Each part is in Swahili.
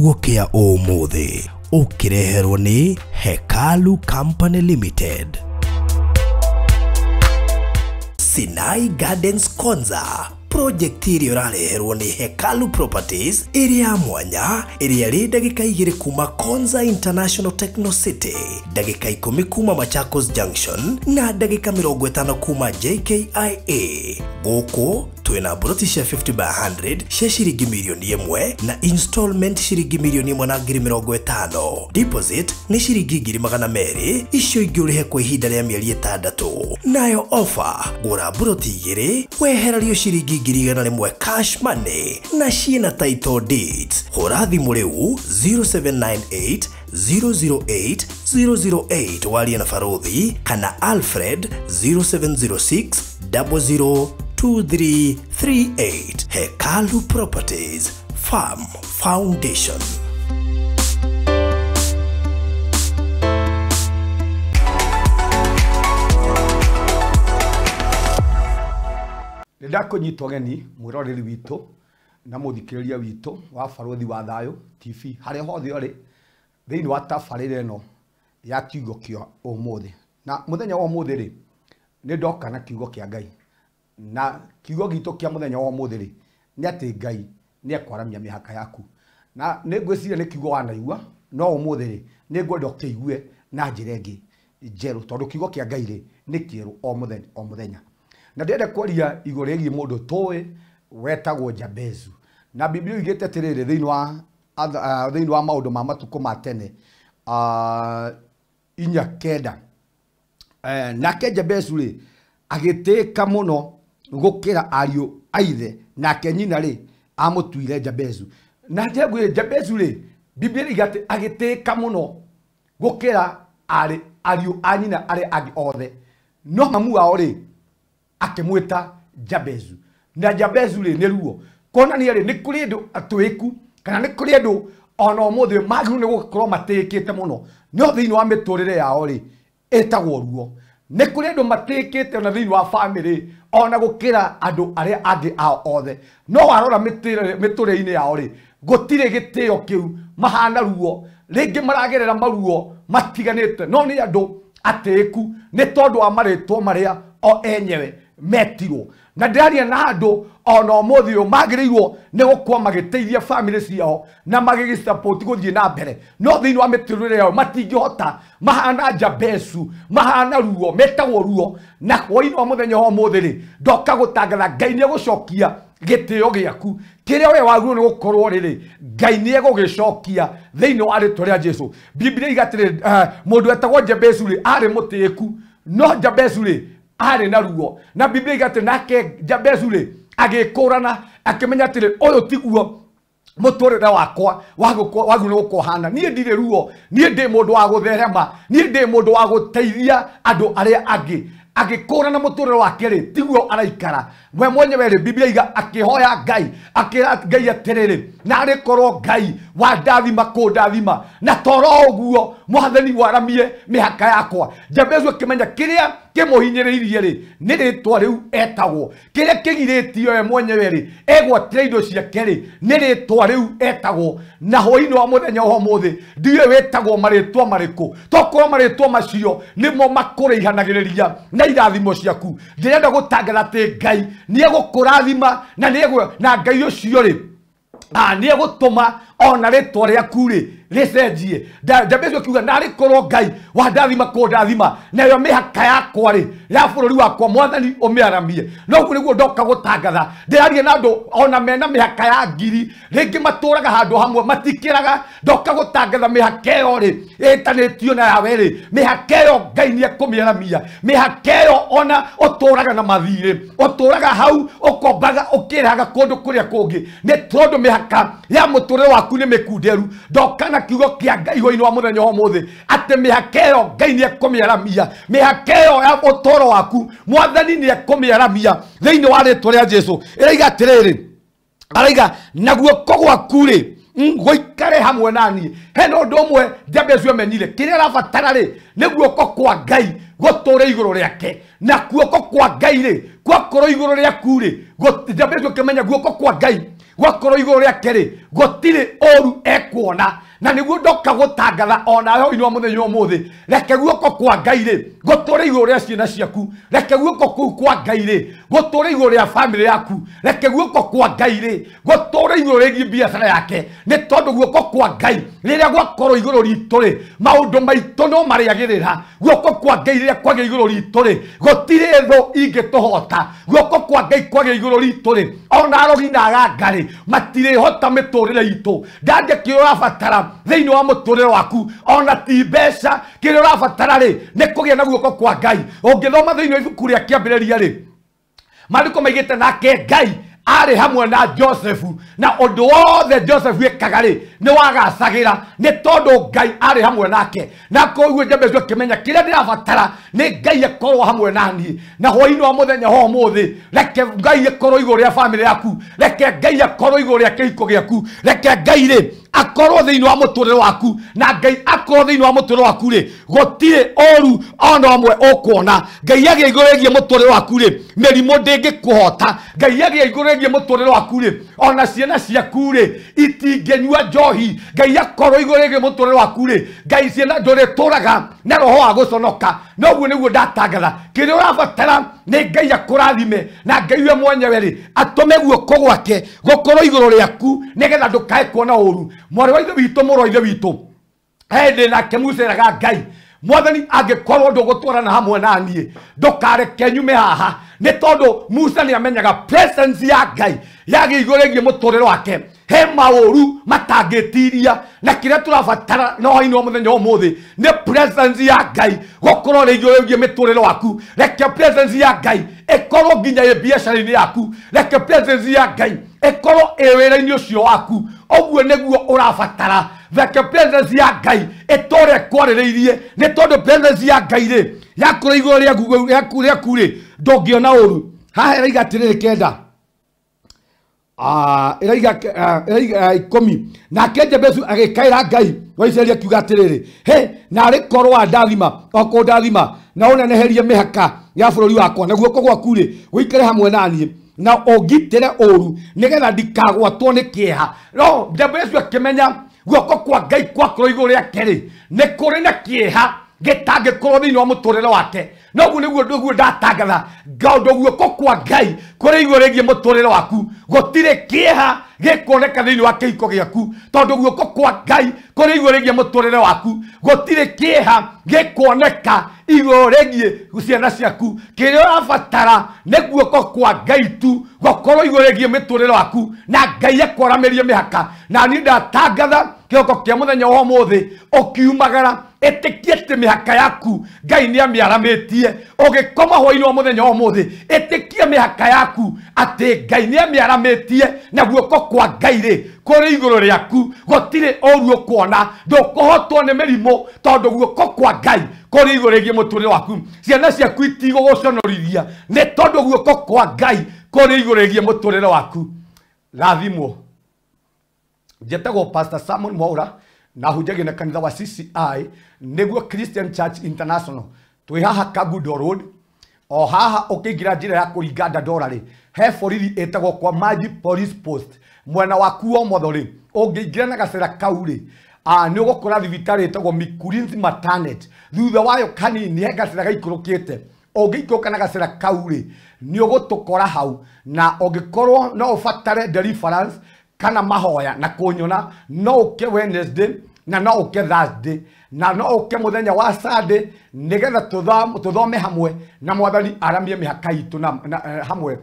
kiugo kia umuthi ukireherwo ni Hekalu Company Limited. Sinai Gardens Konza project iri urareherwo ni Hekalu Properties area mwanya area ri dagika 2 kuma Konza International Techno City, dagika 10 kuma Machakos Junction na dagika 50 kuma JKIA. Goko twina broti cia 50 by 100 cia shiringi milioni 1 na installment shiringi milioni 150. Deposit ni shiringi 200 icio ingi urihe kwa ihinda ria mieri 6. Nayo offer gura broti 2 weherario shiringi 100 cash money na ciina title deeds. Hura thimu riu 0798 008 008 walia na Farodhi kana Alfred 0706 002338. Hekalu Properties Farm Foundation. Ndako nyitwo geni mwiroreri witu na muthikiriria witu wa Farodhi wa Thayo TV hare hothe ori thiini wa tabarire no ya kiugo kio umuthi. Na muthenya wa umuthi ri ni ndoka na kiugo kia Ngai, na kiugo gitu kia muthenya wa umuthi ri ni ati Ngai ni ekwaramia mihaka yaku, na ni ngwiciria ni kiugo wanaigua no umuthi ri ni ngwenda ukiigue na njira ingi njeru tondu kiugo kia Ngai ri ni kieru o muthenya. Na ndenda kwaria iguru rigi mundu towe wetagwo Jabezu, na Biblia igete atiriri thiini wa maundu ma matuko ma tene 4:9 nake Jabezu ri agiteka muno gukira ariu aithe, nake nyina ri amutuire Jabezu. Na ndegwe Jabezu ri Biblia igate agiteka muno gukira ariu anyina ari agi othe, no mamu wao ri akimwita Jabezu. Na Jabezu ri ni ruo kona ni ri ni kuri andu atwiku kana ni kuri andu ona umuthi magiru ni gukorwo matikite muno no thiini wa miturire yao ri etagwo ruo. Ni kuri andu matikite ona thiini wa family ona gukira andu aria angi ao othe, no warora miturire-ini yao ri gutire gitio kiu mahana ruo, ringi maragerera maruo matiganite no ni andu atiku ni tondu wa maritwo maria o enyewe metirwo. Na ndaria na andu ona umuthi magirirwo ni gukwa magiteithia family ciao na magigisupport guthie na mbere, no thiini wa miturire yao matingihota mahana Jabezu, mahana ruo, metagwo ruo. Na hwaini wa muthenya wa umuthi ri ndoka gutangatha Ngai ni egucokia gitio giaku kiria we wagirwo ni gukorwo riri Ngai ni egugicokia thiini wa ritwa ria Jesu. Biblia igatire mundu etagwo Jabezu ri ari mutiiku no Jabezu ri ari na ruo. Na Biblia igate nake Jabezu ri agikurana akimenya atiri uyu tiguo muturire wakwa wagu ni gukohana, nie ndire ruo, nie ndi mundu wa gutherema, nie ndi mundu wa guteithia andu aria angi. Agikurana muturire wake ri tiguo araikara we mwenyewe ri. Biblia iga akihoya Ngai akira Ngai atiriri na ari korwo Ngai wa ndathima kundathima na toro uguo mwathani waramie mihaka yakwa. Jabezu akimenya kiria kimuhinyiriirie ri ni ritwa riu etagwo, kiria kigiritio we mwenyewe ri egwatira indo ciake ri ni ritwa riu etagwo. Na hwaini wa muthenya wa umuthi ndiwe wetagwo maritwa mariku, tokorwo maritwa macio nimo makurihanagiriria na irathimo ciaku. Ndirenda gutangatha ati Ngai ni egukurathima na Ngai ucio ri ni egutuma ona ritwa riaku ri ricenjie. Jabezu akiuga nari korwo Ngai wa ndathima kundathima nayo mihaka yakwa ri ya bururi wakwa mwathani umiaramie. No guo niguo ndoka gutangatha ndiraria na andu ona mena mihaka ya ngiri ringi maturaga handu hamwe matikiraga. Ndoka gutangatha mihaka iyo ri itanitio na yawe ri mihaka iyo Ngai ni ekumiaramia. Mihaka iyo ona uturaga na mathire uturaga hau ukombaga ukiraga kundu kuria kungi ni tondu mihaka ya muturire waku ni mikunderu. Ndoka na kiugo kia Ngai hwaini wa muthenya wa umuthi ati mihaka iyo Ngai ni ekumiaramia. Mihaka iyo ya utoro waku mwathani ni ekumiaramia thiini wa ritwa ria Jesu. Iraiga atiriri araiga naguo kogwaku ri goikare hamwe nani. Heno undu umwe Jabezu amenyire kiria arabatara ri ni guoko kwa Ngai guture iguru riake, na guoko kwa Ngai ri gwakorwo iguru riaku ri. Jabezu akimenya guoko kwa Ngai gwakoro iguru riake ri gutire oru ekuona na niguo ndoka gutangatha ona yo ino muthenya umuthi reke guoko kwa Ngai ri guture iguru ria ciana ciaku reke guoko kuu kwa Ngai ri guture iguru ria family yaku reke guoko kwa Ngai ri guture iguru ria biacara yake ni tondu guoko kwa Ngai riria gwakoro iguru ritu ri maundu maitu no mariagirira guoko kwa Ngai riria kwage iguru ritu ri gutire tho ingituhota guoko kwa Ngai kwage iguru ritu ri ona arogi na agangari matire hota miturire itu ndande kio rabatara thiini wa muturire waku ona ti mbeca kio rabatara ri ni kugia na guoko kwa Ngai ungithoma thiini wa ibuku ria kiambiriria ri mariko maigite nake Ngai ari hamwe na Josephu na undu wothe Josephu ekaga ri ni wagacagira ni tondu Ngai ari hamwe nake na koguo Jabezu akimenya kiria ndirabatara ni Ngai akorwo hamwe nani na hwaini wa muthenya ho muthi reke Ngai akorwo iguru ria family yaku reke Ngai akorwo iguru ria kihiko giaku reke Ngai ri akorwo thiini wa muturire waku na Ngai akorwo thiini wa muturire waku ri gutire oru ona amwe ukuona Ngai agia iguru ria muturire waku ri mirimo ndingikuhota Ngai agia iguru ria muturire waku ri ona ciana ciaku ri itingenyua njohi Ngai akorwo iguru ria muturire waku ri Ngai ciana ndurituraga na roho wa guconoka noguo niguo ndatangatha kiria urabatara ni Ngai akurathime na Ngai we mwenyewe ri atume guoko gwake gukorwo iguru riaku nigetha ndukae kuona uru mwari wa ithe witu muru wa ithe witu hende nake muceraga Ngai mwathani angikorwo ndugutwarana hamwe nanie ndukareke nyume haha ni tondu Musa ni amenyaga presence ya Ngai yagi iguru ria muturire wake he mauru matangitiria na kiria turabatara no hwaini wa muthenya umuthi ni presence ya Ngai gukorwo ri iguru ria miturire waku reke presence ya Ngai ikorwo nginya i biacara-ini yaku reke presence ya Ngai ikorwo i wira-ini ucio waku oguo niguo urabatara reke presence ya Ngai itore kwaririirie ni tondu presence ya Ngai ri yakoro iguru riaku ri ndongiona uru haha iraiga atiriri kenda iraiga ikumi nake Jabezu agikaira Ngai wa Israeli akiuga atiriri he nari korwo andathima oko ndathima na uneneherie mihaka ya bururi wakwa na guoko gwaku ri guikare hamwe nanie na ongitire uru nigetha ndikagwatwo ni kieha no Jabezu akimenya guoko kwa Ngai kwakorwo iguru riake ri ni kuri na kieha gitangikorwo thiini wa muturire wake noguo niguo ndatangatha gaundu guoko kwa Ngai kuri iguru ria muturire waku gutire kieha gikuoneka thiini wa kihiko giaku tondu guoko kwa Ngai kuri iguru ria muturire waku gutire kieha gikuoneka iguru ria ciana ciaku kiria urabatara ni guoko kwa Ngai tu gukorwo iguru ria miturire waku na Ngai akoramirie mihaka na ni ndatangatha kioko kia muthenya wa umuthi ukiumagara etikiete mihaka yaku Ngai ni amiaramitie ugikoma hwaini wa muthenya wa umuthi etikie mihaka yaku ati Ngai ni amiaramitie na guoko kwa Ngai ri kuri iguru riaku gutire oru ukuona ndukuhotwo ni mirimo tondu guoko kwa Ngai kuri iguru ria muturire waku ciana ciaku itigoguconorithia ni tondu guoko kwa Ngai kuri iguru ria muturire waku rathimwo jetagwo Pastor Samuel Mwaura na hunjagia na kanitha wa CCI niguo Christian Church International twi haha Kagudo Road o haha ukiingira njira ya kuringa Dandora ri he borithi etagwo kwa Maji Police Post mwena waku wa motho ri ungiingira na gacera kau ri ni ugukora thibitari etagwo Mikurinzi Maternity thutha wayo kanini he gacera gaikurukite ungiikũka na gacera kau ri ni ugutukora hau na ungikorwo no ubatare deliverance kana mahoya na kunyona no uke Wednesday na no uke Thursday na no uke muthenya wa Sunday nigetha tuthome hamwe na mwathani aramie mihaka itu na hamwe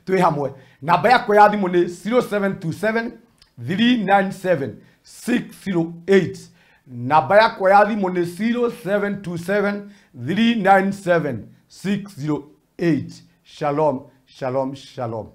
turi hamwe namba yakwa ya thimu ni 0727 397 608 namba yakwa ya thimu ni 0727 397 608 shalom shalom shalom